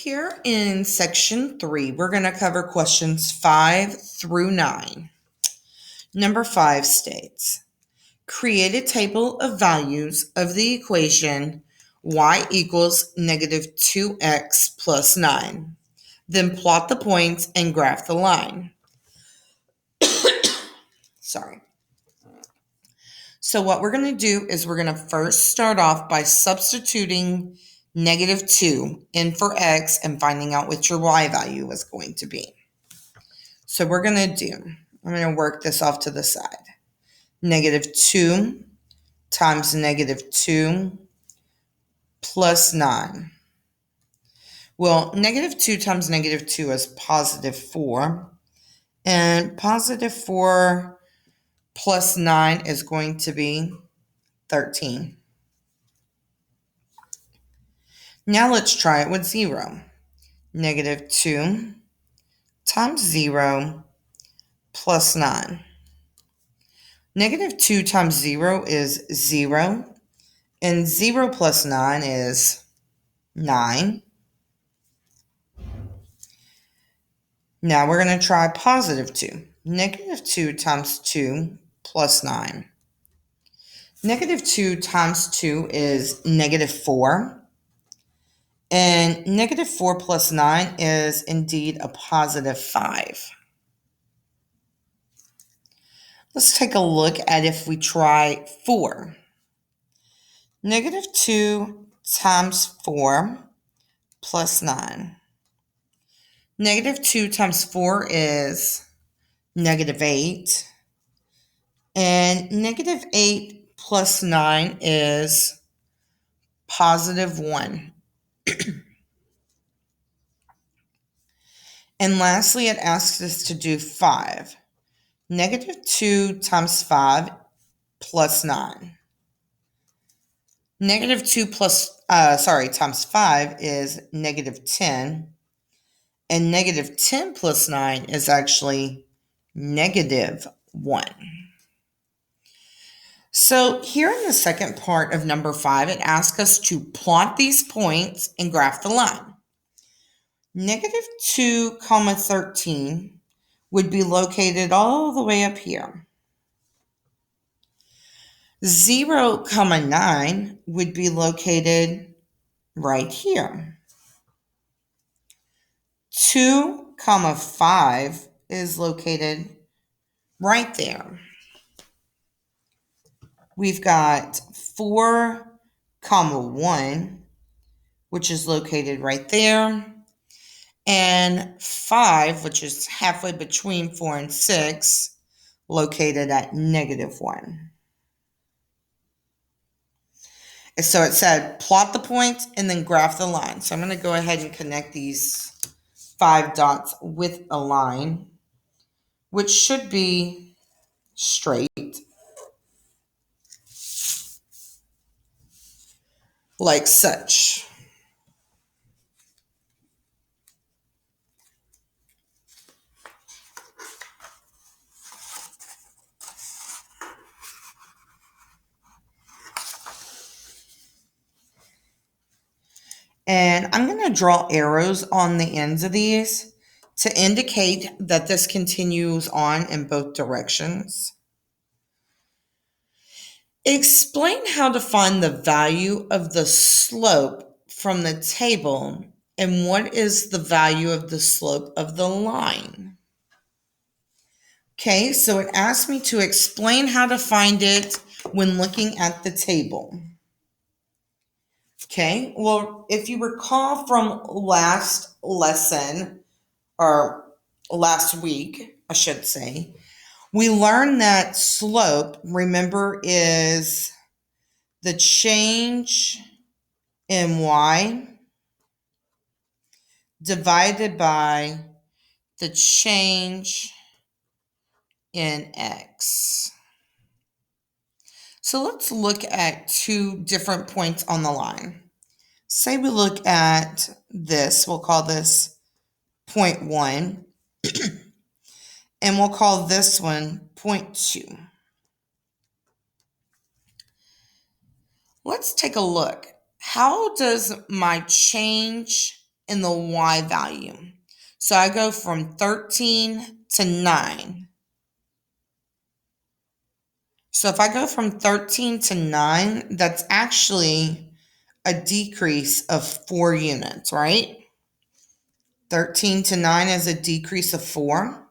Here in section 3, we're going to cover questions 5 through 9. Number 5 states, create a table of values of the equation y equals negative 2x plus 9. Then plot the points and graph the line. So what we're going to do is we're going to first start off by substituting negative 2 in for x and finding out what your y value is going to be. So we're going to do, I'm going to work this off to the side. Negative 2 times negative 2 plus 9. Well, negative 2 times negative 2 is positive 4. And positive 4 plus 9 is going to be 13. Now let's try it with 0. Negative 2 times 0 plus 9. Negative 2 times 0 is 0. And 0 plus 9 is 9. Now we're going to try positive 2. Negative 2 times 2 plus 9. Negative 2 times 2 is negative 4. And negative 4 plus 9 is indeed a positive 5. Let's take a look at if we try 4. Negative 2 times 4 plus 9. Negative 2 times 4 is negative 8. And negative 8 plus 9 is positive 1. And lastly, it asks us to do 5. Negative 2 times 5 plus 9. Negative 2 times 5 is negative 10. And negative 10 plus 9 is actually negative 1. So here in the second part of number 5, it asks us to plot these points and graph the line. Negative 2, 13 would be located all the way up here. 0, 9 would be located right here. 2, 5 is located right there. We've got 4, 1, which is located right there. And 5, which is halfway between 4 and 6, located at negative 1. And so it said plot the points and then graph the line. So I'm going to go ahead and connect these 5 dots with a line, which should be straight, like such. And I'm going to draw arrows on the ends of these to indicate that this continues on in both directions. Explain how to find the value of the slope from the table and what is the value of the slope of the line. Okay, so it asked me to explain how to find it when looking at the table. Okay, well, if you recall from last lesson, or last week, I should say, we learned that slope, remember, is the change in y divided by the change in x. So let's look at 2 different points on the line. Say we look at this, we'll call this point 1, and we'll call this one point 2. Let's take a look. How does my change in the y value. So I go from 13 to 9. So if I go from 13 to 9, that's actually a decrease of 4 units, right? 13 to 9 is a decrease of 4.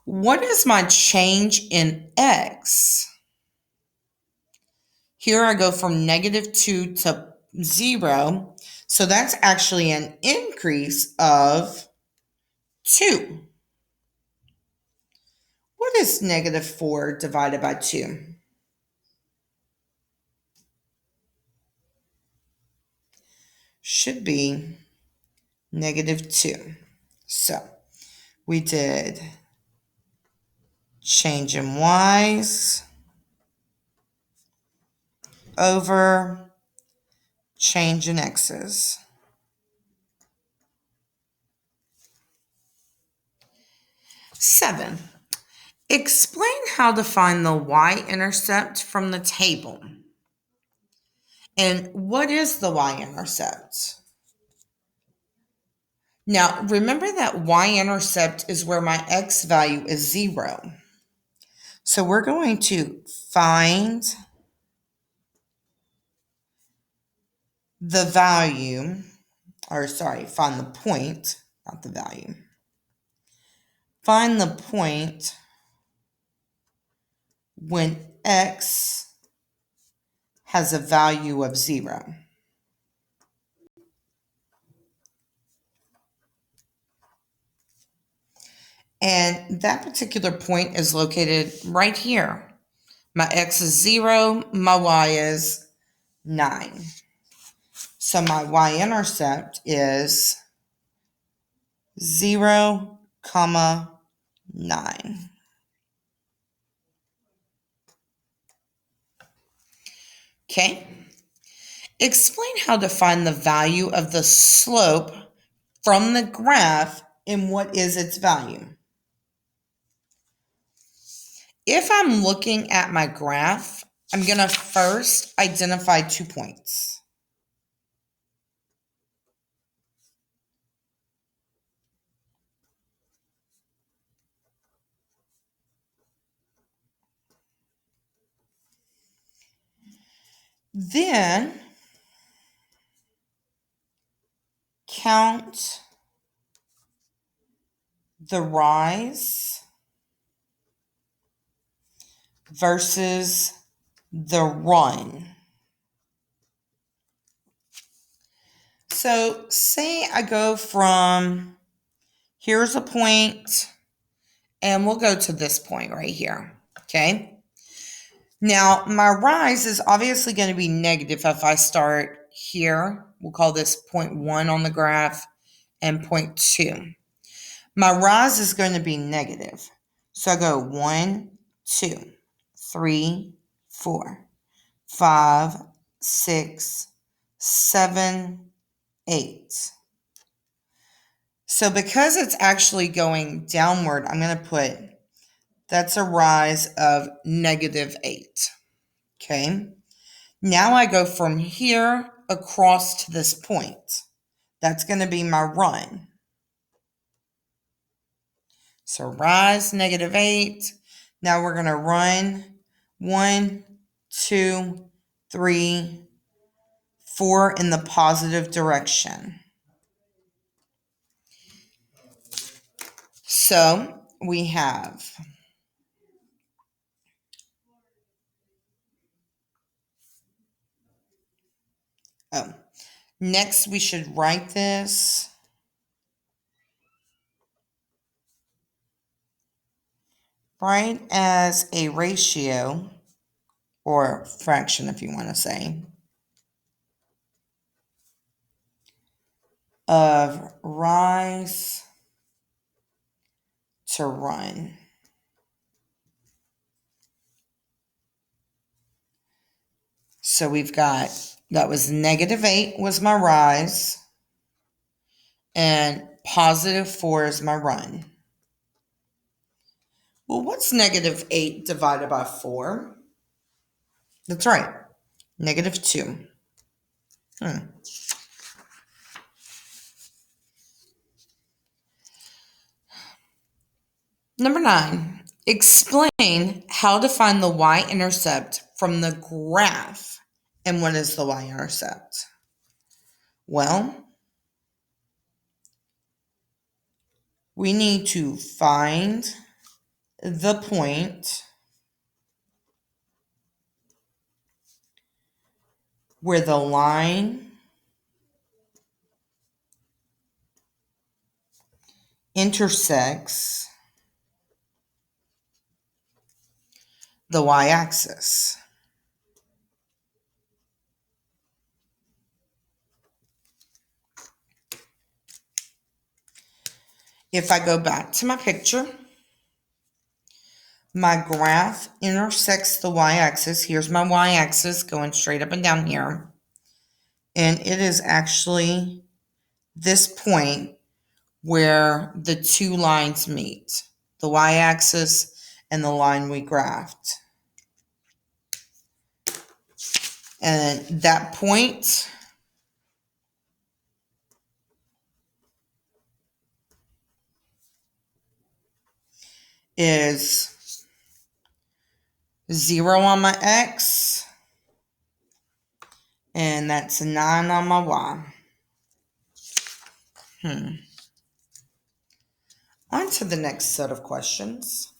What is my change in x? Here I go from -2 to 0. So that's actually an increase of 2. What is -4 divided by 2? Should be -2. So we did change in y's over change in x's. 7. Explain how to find the y-intercept from the table. And what is the y-intercept? Now, remember that y-intercept is where my x value is 0. So we're going to find the value, find the point, not the value. Find the point when x has a value of 0. And that particular point is located right here. My x is 0, my y is 9. So my y-intercept is 0, 9. Okay. Explain how to find the value of the slope from the graph and what is its value. If I'm looking at my graph, I'm going to first identify 2 points. Then count the rise versus the run. So say I go from, here's a point, and we'll go to this point right here, okay? Now, my rise is obviously going to be negative if I start here. We'll call this point 1 on the graph and point 2. My rise is going to be negative. So I go 1, 2, 3, 4, 5, 6, 7, 8. So because it's actually going downward, I'm going to put, that's a rise of -8. Okay. Now I go from here across to this point. That's going to be my run. So rise, -8. Now we're going to run 1, 2, 3, 4 in the positive direction. So we have next we should write this right as a ratio or fraction if you want to say of rise to run. So we've got, that was -8 was my rise, and +4 is my run. Well, what's -8 divided by 4? That's right, -2. Number 9, explain how to find the y-intercept from the graph. And what is the y-intercept? Well, we need to find the point where the line intersects the y-axis. If I go back to my picture, my graph intersects the y-axis. Here's my y-axis going straight up and down here. And it is actually this point where the two lines meet, the y-axis and the line we graphed. And that point is 0 on my x, and that's 9 on my y. On to the next set of questions.